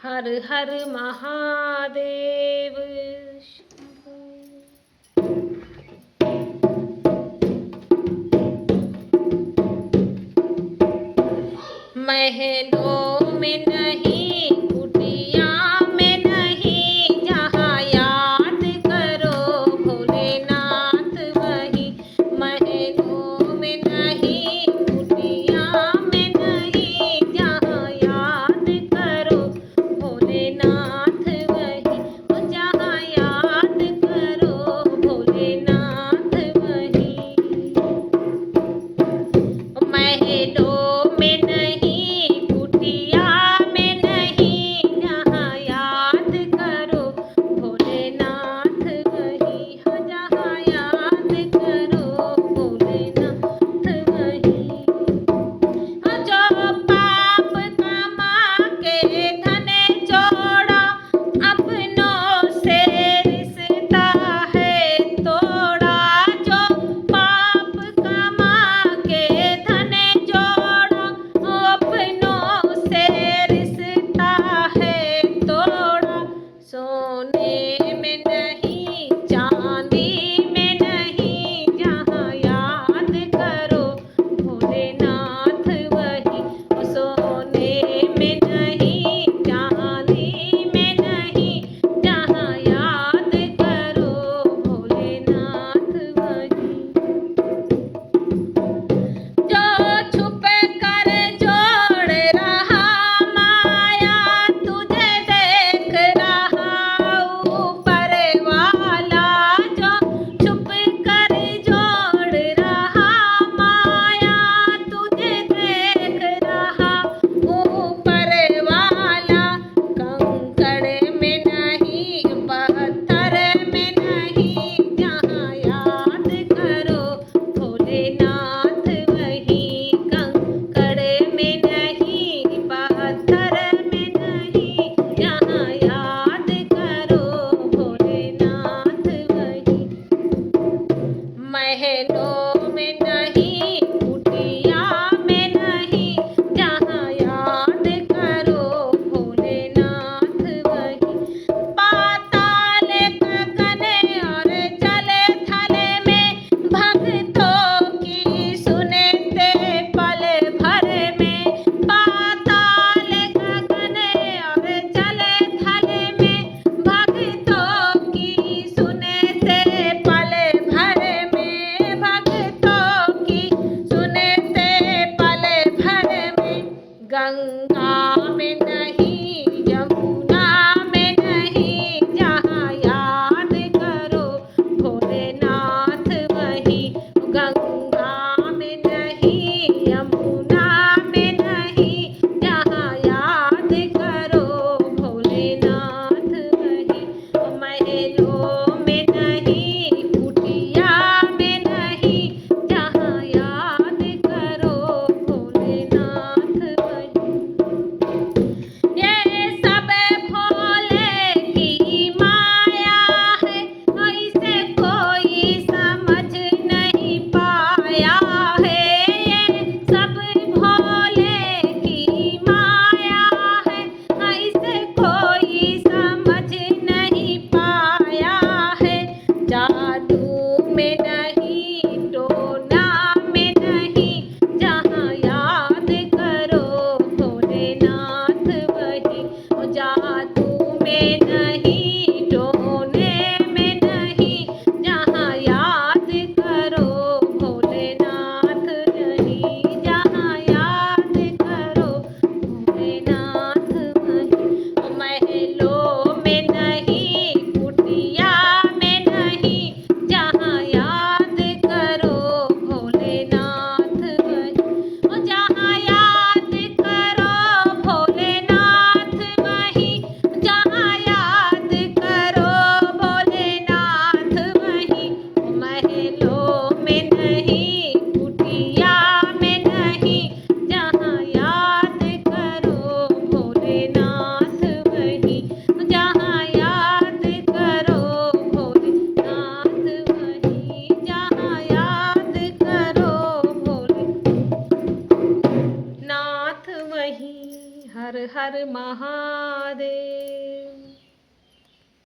हर हर महादेव। महलों में नहीं, कुटिया में नहीं, जहाँ याद करो भोलेनाथ वही। महलों में नहीं, कुटिया में नहीं, जहाँ याद करो भोलेनाथ वही। जहाँ याद करो भोलेनाथ वही। महलों में नहीं, कुटिया में नहीं, जहाँ याद करो भोलेनाथ वही। जहाँ याद करो भोलेनाथ वही। जो पाप कमा के धन जोड़ा, अपनों से रिश्ता है तोड़ा। जो पाप कमा के धन जोड़ा, अपनों से रिश्ता है तोड़ा। सोने में नहीं, चांदी में नहीं, जहाँ याद करो भोलेनाथ वही। सोने में नहीं, चांदी में नहीं, जहाँ याद करो भोलेनाथ वही। जो छुप कर जोड़ रहा माया, तुझे देख रहा ऊपर वाला। जो छुप कर जोड़ रहा माया, तुझे देख रहा ऊपर हर महादेव।